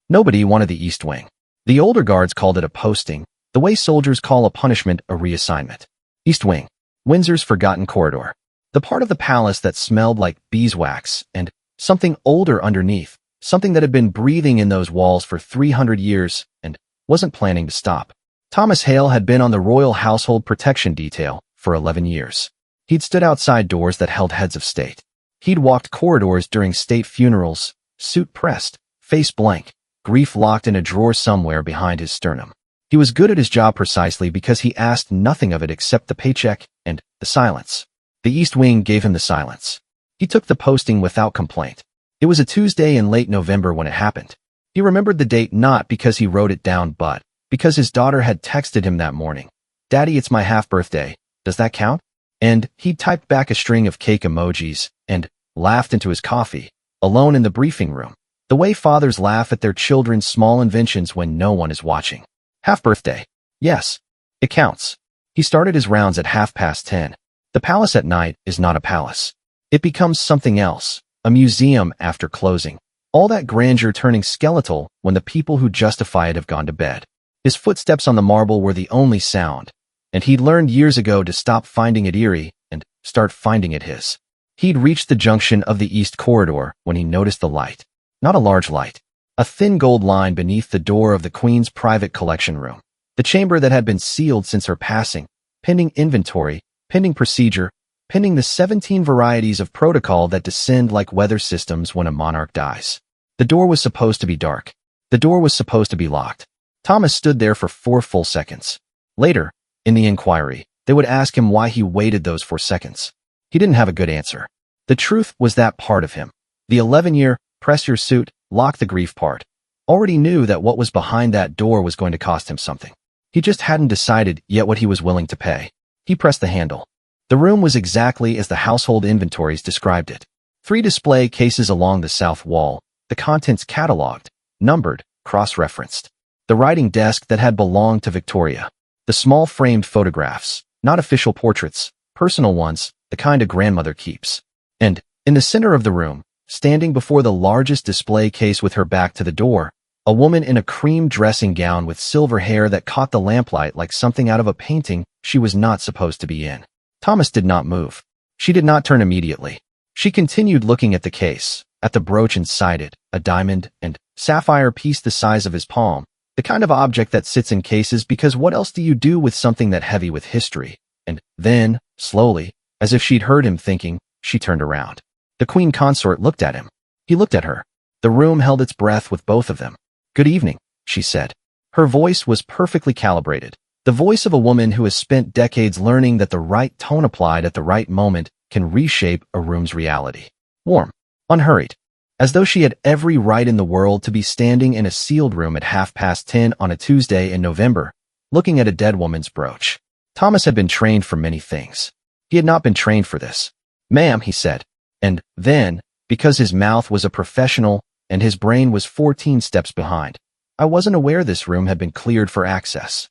Nobody wanted the East Wing. The older guards called it a posting, the way soldiers call a punishment a reassignment. East Wing. Windsor's forgotten corridor. The part of the palace that smelled like beeswax and something older underneath, something that had been breathing in those walls for 300 years and wasn't planning to stop. Thomas Hale had been on the Royal Household Protection Detail for 11 years. He'd stood outside doors that held heads of state. He'd walked corridors during state funerals, suit pressed, face blank, grief locked in a drawer somewhere behind his sternum. He was good at his job precisely because he asked nothing of it except the paycheck and the silence. The East Wing gave him the silence. He took the posting without complaint. It was a Tuesday in late November when it happened. He remembered the date not because he wrote it down but because his daughter had texted him that morning. "Daddy, it's my half-birthday. Does that count?" And he typed back a string of cake emojis and laughed into his coffee, alone in the briefing room, the way fathers laugh at their children's small inventions when no one is watching. Half-birthday. Yes, it counts. He started his rounds at 10:30. The palace at night is not a palace. It becomes something else, a museum after closing. All that grandeur turning skeletal when the people who justify it have gone to bed. His footsteps on the marble were the only sound, and he'd learned years ago to stop finding it eerie and start finding it his. He'd reached the junction of the East Corridor when he noticed the light. Not a large light. A thin gold line beneath the door of the Queen's private collection room. The chamber that had been sealed since her passing, pending inventory, pending procedure, pending the 17 varieties of protocol that descend like weather systems when a monarch dies. The door was supposed to be dark. The door was supposed to be locked. Thomas stood there for 4 full seconds. Later, in the inquiry, they would ask him why he waited those 4 seconds. He didn't have a good answer. The truth was that part of him, the 11-year, press your suit, lock the grief part, already knew that what was behind that door was going to cost him something. He just hadn't decided yet what he was willing to pay. He pressed the handle. The room was exactly as the household inventories described it. 3 display cases along the south wall, the contents cataloged, numbered, cross-referenced. The writing desk that had belonged to Victoria. The small framed photographs, not official portraits, personal ones, the kind a grandmother keeps. And, in the center of the room, standing before the largest display case with her back to the door, a woman in a cream dressing gown with silver hair that caught the lamplight like something out of a painting she was not supposed to be in. Thomas did not move. She did not turn immediately. She continued looking at the case, at the brooch inside it, a diamond and sapphire piece the size of his palm, the kind of object that sits in cases because what else do you do with something that heavy with history? And then, slowly, as if she'd heard him thinking, she turned around. The Queen Consort looked at him. He looked at her. The room held its breath with both of them. "Good evening," she said. Her voice was perfectly calibrated. The voice of a woman who has spent decades learning that the right tone applied at the right moment can reshape a room's reality. Warm, unhurried, as though she had every right in the world to be standing in a sealed room at 10:30 on a Tuesday in November, looking at a dead woman's brooch. Thomas had been trained for many things. He had not been trained for this. "Ma'am," he said. And then, because his mouth was a professional and his brain was 14 steps behind, "I wasn't aware this room had been cleared for access."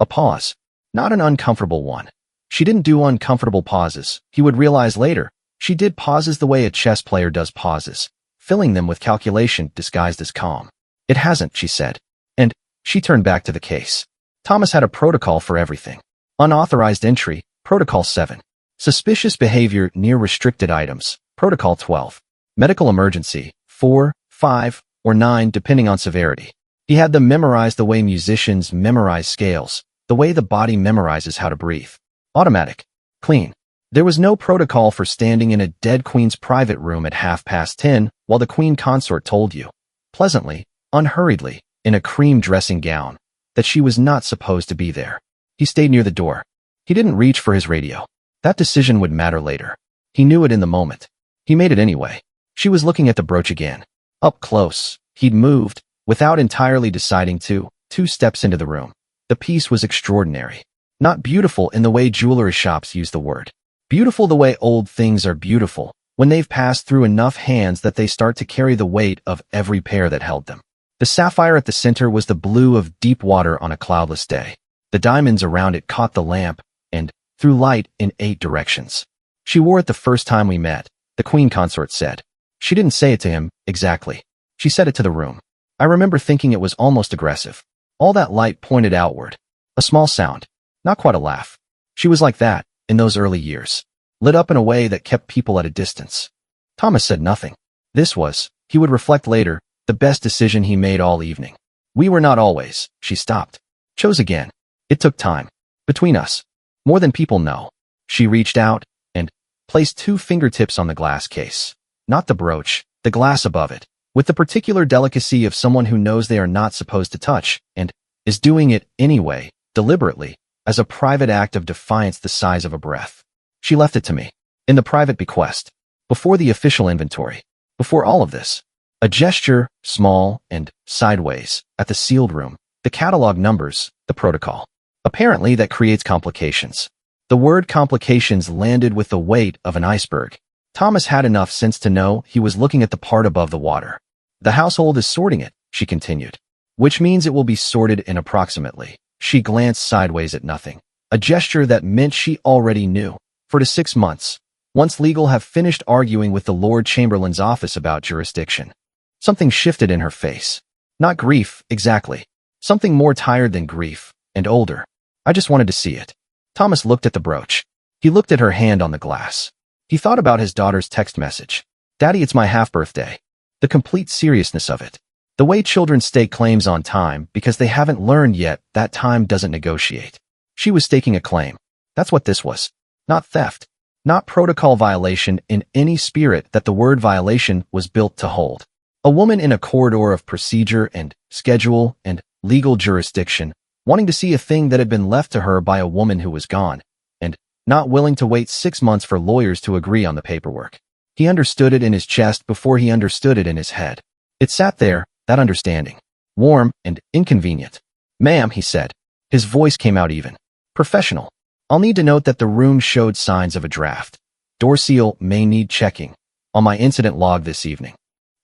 A pause. Not an uncomfortable one. She didn't do uncomfortable pauses. He would realize later, she did pauses the way a chess player does pauses, filling them with calculation disguised as calm. "It hasn't," she said. And she turned back to the case. Thomas had a protocol for everything. Unauthorized entry, Protocol 7. Suspicious behavior near restricted items, Protocol 12. Medical emergency, 4, 5, or 9 depending on severity. He had them memorized the way musicians memorize scales, the way the body memorizes how to breathe. Automatic. Clean. There was no protocol for standing in a dead queen's private room at 10:30 while the Queen Consort told you, pleasantly, unhurriedly, in a cream dressing gown, that she was not supposed to be there. He stayed near the door. He didn't reach for his radio. That decision would matter later. He knew it in the moment. He made it anyway. She was looking at the brooch again. Up close, he'd moved, without entirely deciding to, 2 steps into the room. The piece was extraordinary. Not beautiful in the way jewelry shops use the word. Beautiful the way old things are beautiful, when they've passed through enough hands that they start to carry the weight of every pair that held them. The sapphire at the center was the blue of deep water on a cloudless day. The diamonds around it caught the lamp and threw light in 8 directions. "She wore it the first time we met," the Queen Consort said. She didn't say it to him, exactly. She said it to the room. I remember thinking it was almost aggressive. All that light pointed outward. A small sound. Not quite a laugh. She was like that, in those early years. Lit up in a way that kept people at a distance. Thomas said nothing. This was, he would reflect later, the best decision he made all evening. We were not always, she stopped. Chose again. It took time. Between us. More than people know. She reached out and placed 2 fingertips on the glass case. Not the brooch, the glass above it. With the particular delicacy of someone who knows they are not supposed to touch and is doing it anyway, deliberately, as a private act of defiance the size of a breath. She left it to me. In the private bequest. Before the official inventory. Before all of this. A gesture, small and sideways, at the sealed room, the catalog numbers, the protocol. Apparently that creates complications. The word complications landed with the weight of an iceberg. Thomas had enough sense to know he was looking at the part above the water. The household is sorting it, she continued. Which means it will be sorted in approximately. She glanced sideways at nothing. A gesture that meant she already knew. 4 to 6 months. Once legal have finished arguing with the Lord Chamberlain's office about jurisdiction. Something shifted in her face. Not grief, exactly. Something more tired than grief, and older. I just wanted to see it. Thomas looked at the brooch. He looked at her hand on the glass. He thought about his daughter's text message. Daddy, it's my half-birthday. The complete seriousness of it. The way children stake claims on time because they haven't learned yet that time doesn't negotiate. She was staking a claim. That's what this was. Not theft. Not protocol violation in any spirit that the word violation was built to hold. A woman in a corridor of procedure and schedule and legal jurisdiction, wanting to see a thing that had been left to her by a woman who was gone, and not willing to wait 6 months for lawyers to agree on the paperwork. He understood it in his chest before he understood it in his head. It sat there, that understanding. Warm and inconvenient. Ma'am, he said. His voice came out even. Professional. I'll need to note that the room showed signs of a draft. Door seal may need checking. On my incident log this evening.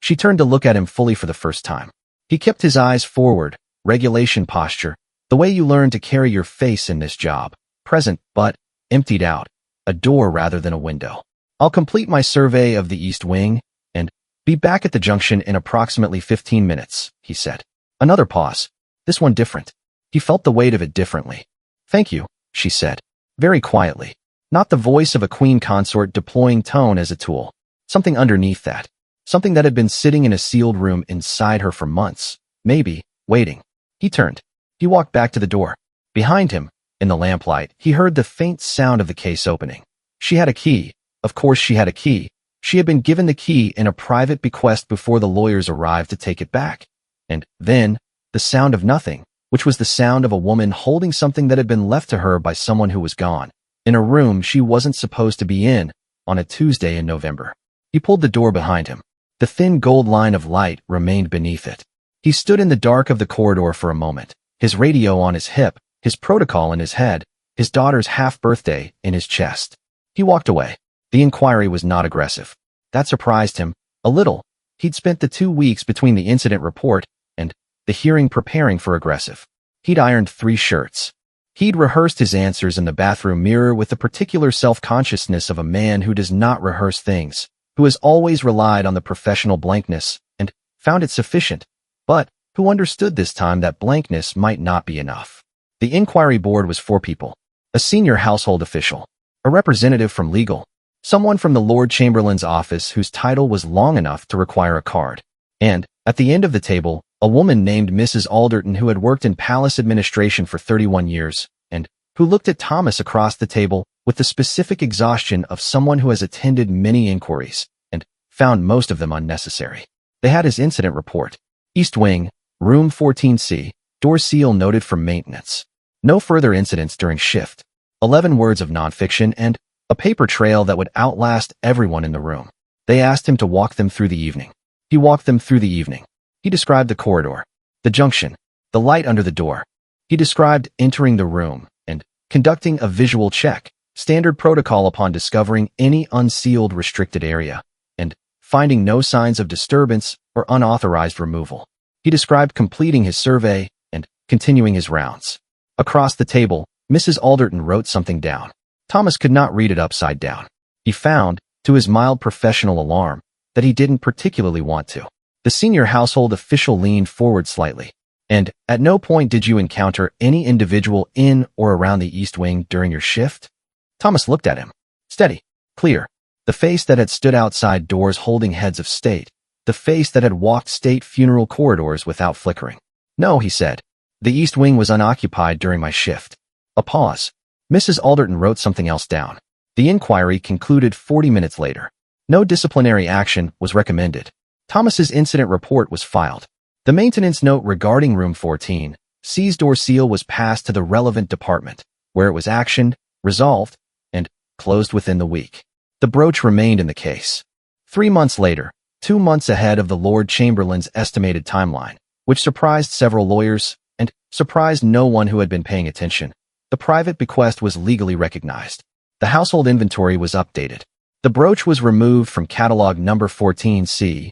She turned to look at him fully for the first time. He kept his eyes forward, regulation posture, the way you learn to carry your face in this job. Present, but emptied out. A door rather than a window. I'll complete my survey of the East Wing and be back at the junction in approximately 15 minutes, he said. Another pause. This one different. He felt the weight of it differently. Thank you, she said. Very quietly. Not the voice of a queen consort deploying tone as a tool. Something underneath that. Something that had been sitting in a sealed room inside her for months. Maybe, waiting. He turned. He walked back to the door. Behind him, in the lamplight, he heard the faint sound of the case opening. She had a key. Of course she had a key. She had been given the key in a private bequest before the lawyers arrived to take it back. And then, the sound of nothing, which was the sound of a woman holding something that had been left to her by someone who was gone, in a room she wasn't supposed to be in, on a Tuesday in November. He pulled the door behind him. The thin gold line of light remained beneath it. He stood in the dark of the corridor for a moment, his radio on his hip, his protocol in his head, his daughter's half-birthday in his chest. He walked away. The inquiry was not aggressive. That surprised him, a little. He'd spent the 2 weeks between the incident report and the hearing preparing for aggressive. He'd ironed 3 shirts. He'd rehearsed his answers in the bathroom mirror with the particular self-consciousness of a man who does not rehearse things, who has always relied on the professional blankness and found it sufficient, but who understood this time that blankness might not be enough. The inquiry board was 4 people. A senior household official, a representative from legal, someone from the Lord Chamberlain's office whose title was long enough to require a card, and, at the end of the table, a woman named Mrs. Alderton who had worked in palace administration for 31 years, and who looked at Thomas across the table with the specific exhaustion of someone who has attended many inquiries and found most of them unnecessary. They had his incident report. East Wing, Room 14C, door seal noted for maintenance. No further incidents during shift. 11 words of nonfiction and a paper trail that would outlast everyone in the room. They asked him to walk them through the evening. He walked them through the evening. He described the corridor, the junction, the light under the door. He described entering the room and conducting a visual check, standard protocol upon discovering any unsealed restricted area, and finding no signs of disturbance or unauthorized removal. He described completing his survey and continuing his rounds. Across the table, Mrs. Alderton wrote something down. Thomas could not read it upside down. He found, to his mild professional alarm, that he didn't particularly want to. The senior household official leaned forward slightly. And at no point did you encounter any individual in or around the East Wing during your shift? Thomas looked at him. Steady, clear. The face that had stood outside doors holding heads of state. The face that had walked state funeral corridors without flickering. No, he said. The East Wing was unoccupied during my shift. A pause. Mrs. Alderton wrote something else down. The inquiry concluded 40 minutes later. No disciplinary action was recommended. Thomas's incident report was filed. The maintenance note regarding room 14, C's door seal was passed to the relevant department, where it was actioned, resolved, and closed within the week. The brooch remained in the case. 3 months later, 2 months ahead of the Lord Chamberlain's estimated timeline, which surprised several lawyers and surprised no one who had been paying attention, the private bequest was legally recognized. The household inventory was updated. The brooch was removed from catalog number 14C7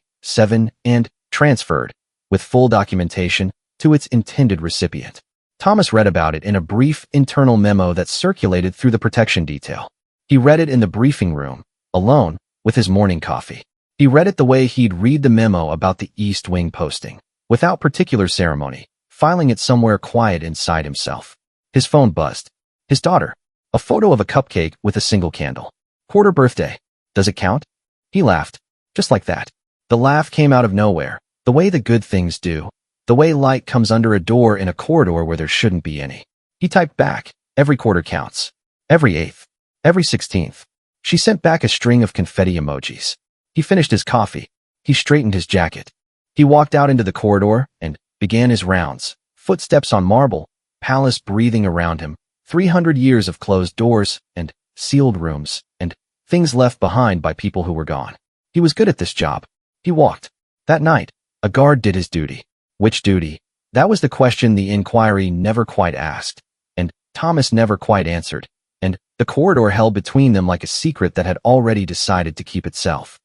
and transferred, with full documentation, to its intended recipient. Thomas read about it in a brief internal memo that circulated through the protection detail. He read it in the briefing room, alone, with his morning coffee. He read it the way he'd read the memo about the East Wing posting, without particular ceremony, filing it somewhere quiet inside himself. His phone buzzed. His daughter. A photo of a cupcake with a single candle. Quarter birthday. Does it count? He laughed. Just like that. The laugh came out of nowhere. The way the good things do. The way light comes under a door in a corridor where there shouldn't be any. He typed back. Every quarter counts. Every eighth. Every 16th. She sent back a string of confetti emojis. He finished his coffee. He straightened his jacket. He walked out into the corridor and began his rounds. Footsteps on marble, palace breathing around him, 300 years of closed doors and sealed rooms and things left behind by people who were gone. He was good at this job. He walked. That night, a guard did his duty. Which duty? That was the question the inquiry never quite asked, and Thomas never quite answered, and the corridor held between them like a secret that had already decided to keep itself.